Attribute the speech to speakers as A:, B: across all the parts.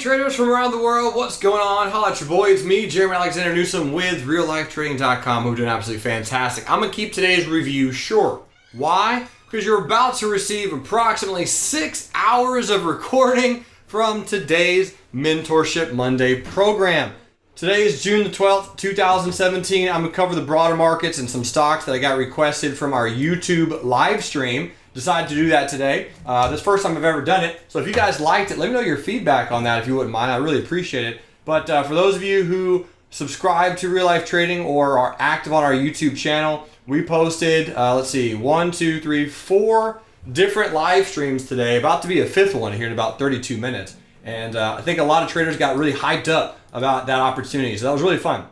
A: Hey traders from around the world, what's going on? Holla at your boy, it's me, Jeremy Alexander Newsom with RealLifeTrading.com. We're doing absolutely fantastic. I'm going to keep today's review short. Why? Because you're about to receive approximately 6 hours of recording from today's Mentorship Monday program. Today is June the 12th, 2017. I'm going to cover the broader markets and some stocks that I got requested from our YouTube live stream. Decided to do that today. This is the first time I've ever done it. So if you guys liked it, let me know your feedback on that if you wouldn't mind. I really appreciate it. But for those of you who subscribe to Real Life Trading or are active on our YouTube channel, we posted, 4 different live streams today. About to be a fifth one here in about 32 minutes. And I think a lot of traders got really hyped up about that opportunity. So that was really fun.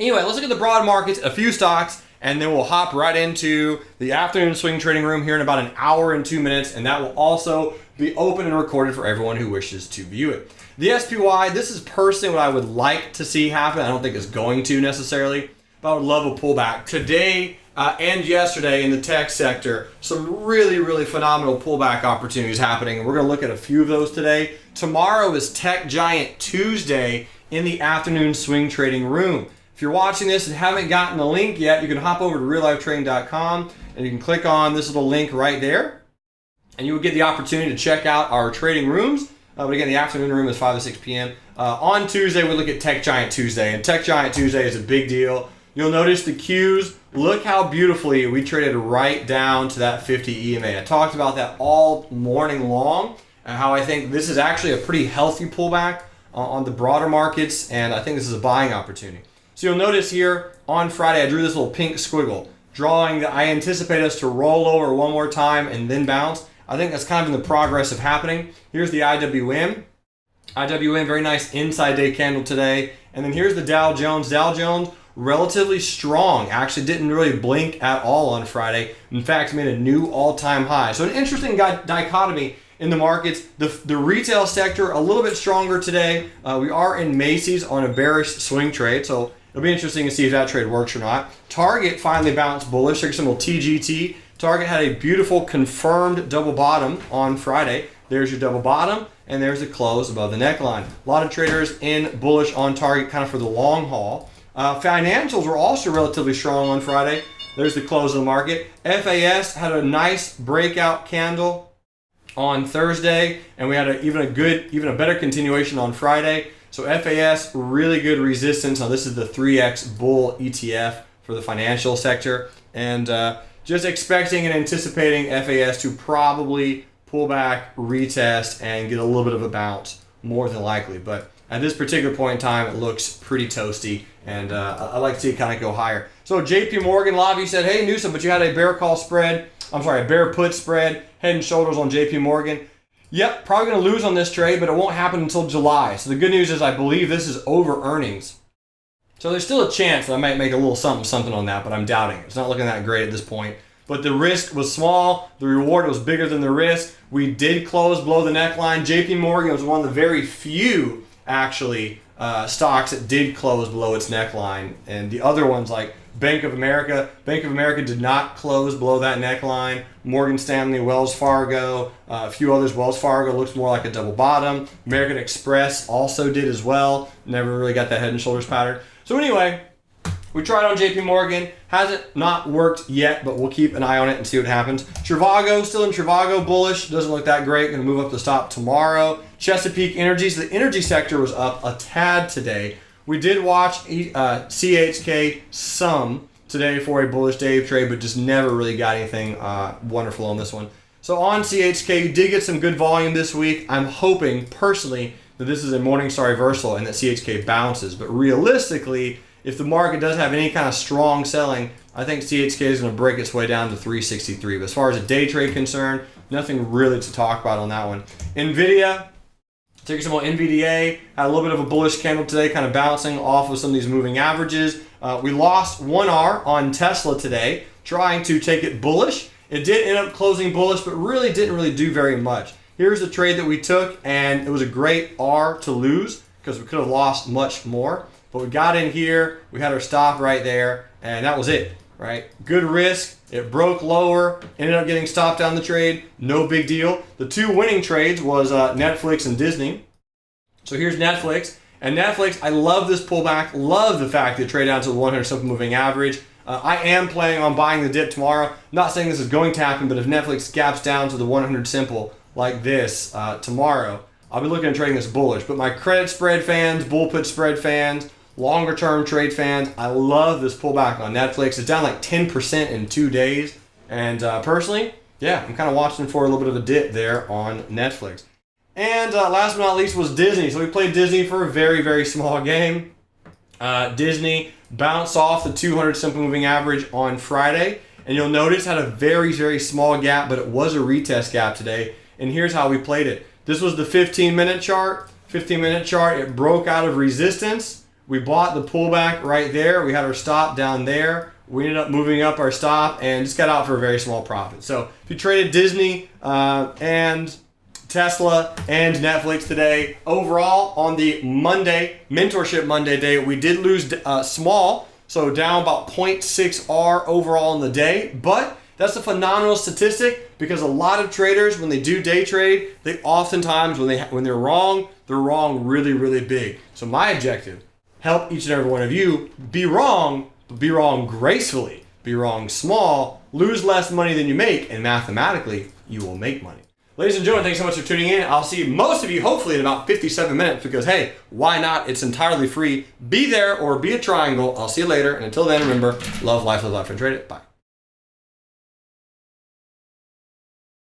A: Anyway, let's look at the broad markets, a few stocks, and then we'll hop right into the afternoon swing trading room here in about an hour and 2 minutes, and that will also be open and recorded for everyone who wishes to view it. The SPY, this is personally what I would like to see happen. I don't think it's going to necessarily, but I would love a pullback. Today and yesterday in the tech sector, some really phenomenal pullback opportunities happening, and we're going to look at a few of those today. Tomorrow is Tech Giant Tuesday in the afternoon swing trading room. If you're watching this and haven't gotten the link yet, you can hop over to RealLifeTrading.com and you can click on this little link right there, and you will get the opportunity to check out our trading rooms. But again, the afternoon room is 5 to 6 p.m. On Tuesday, we look at Tech Giant Tuesday, and Tech Giant Tuesday is a big deal. You'll notice the Qs. Look how beautifully we traded right down to that 50 EMA. I talked about that all morning long, and how I think this is actually a pretty healthy pullback on the broader markets, and I think this is a buying opportunity. So you'll notice here on Friday, I drew this little pink squiggle, drawing that I anticipate us to roll over one more time and then bounce. I think that's kind of in the progress of happening. Here's the IWM. IWM, very nice inside day candle today. And then here's the Dow Jones. Dow Jones, relatively strong. Actually didn't really blink at all on Friday. In fact, made a new all-time high. So an interesting dichotomy in the markets. The retail sector, a little bit stronger today. We are in Macy's on a bearish swing trade, so it'll be interesting to see if that trade works or not. Target finally bounced bullish, ticker symbol TGT. Target had a beautiful confirmed double bottom on Friday. There's your double bottom, and there's a close above the neckline. A lot of traders in bullish on Target kind of for the long haul. Financials were also relatively strong on Friday. There's the close of the market. FAS had a nice breakout candle on Thursday, and we had even a better continuation on Friday. So FAS, really good resistance. Now this is the 3X Bull ETF for the financial sector, and just expecting and anticipating FAS to probably pull back, retest, and get a little bit of a bounce, more than likely. But at this particular point in time, it looks pretty toasty, and I like to see it kind of go higher. So JP Morgan, a lot of you said, hey Newsom, but you had a bear put spread, head and shoulders on JP Morgan. Yep, probably going to lose on this trade, but it won't happen until July. So the good news is I believe this is over earnings. So there's still a chance that I might make a little something on that, but I'm doubting it. It's not looking that great at this point. But the risk was small. The reward was bigger than the risk. We did close below the neckline. JP Morgan was one of the very few, actually, stocks that did close below its neckline. And the other ones like Bank of America did not close below that neckline. Morgan Stanley, Wells Fargo, a few others. Wells Fargo looks more like a double bottom. American Express also did as well. Never really got that head and shoulders pattern. So anyway, we tried on JP Morgan. Hasn't not worked yet, but we'll keep an eye on it and see what happens. Trivago, still in Trivago, bullish. Doesn't look that great. Going to move up the stop tomorrow. Chesapeake Energy. So the energy sector was up a tad today. We did watch CHK some today for a bullish day trade, but just never really got anything wonderful on this one. So on CHK, you did get some good volume this week. I'm hoping personally that this is a Morningstar reversal and that CHK bounces. But realistically, if the market does have any kind of strong selling, I think CHK is going to break its way down to 363. But as far as a day trade concerned, nothing really to talk about on that one. NVIDIA, ticker symbol NVDA, had a little bit of a bullish candle today, kind of bouncing off of some of these moving averages. We lost 1R on Tesla today, trying to take it bullish. It did end up closing bullish, but really didn't do very much. Here's the trade that we took, and it was a great R to lose because we could have lost much more. But we got in here, we had our stop right there, and that was it, right? Good risk. It broke lower, ended up getting stopped down the trade. No big deal. The two winning trades was Netflix and Disney. So here's Netflix. And Netflix, I love this pullback. Love the fact that it traded down to the 100 simple moving average. I am planning on buying the dip tomorrow. Not saying this is going to happen, but if Netflix gaps down to the 100 simple like this tomorrow, I'll be looking at trading this bullish. But my credit spread fans, bull put spread fans, longer term trade fans, I love this pullback on Netflix. It's down like 10% in 2 days. And personally, yeah, I'm kind of watching for a little bit of a dip there on Netflix. And last but not least was Disney. So we played Disney for a very, very small game. Disney bounced off the 200 simple moving average on Friday. And you'll notice had a very, very small gap, but it was a retest gap today. And here's how we played it. This was the 15-minute chart. 15-minute chart, it broke out of resistance. We bought the pullback right there. We had our stop down there. We ended up moving up our stop and just got out for a very small profit. So if you traded Disney and Tesla and Netflix today, overall on the Monday, Mentorship Monday day, we did lose small, so down about 0.6 R overall in the day, but that's a phenomenal statistic because a lot of traders, when they do day trade, they oftentimes, when they're wrong really, really big. So my objective, help each and every one of you be wrong, but be wrong gracefully, be wrong small, lose less money than you make, and mathematically, you will make money. Ladies and gentlemen, thanks so much for tuning in. I'll see most of you hopefully in about 57 minutes because, hey, why not? It's entirely free. Be there or be a triangle. I'll see you later. And until then, remember, love life, and trade it. Bye.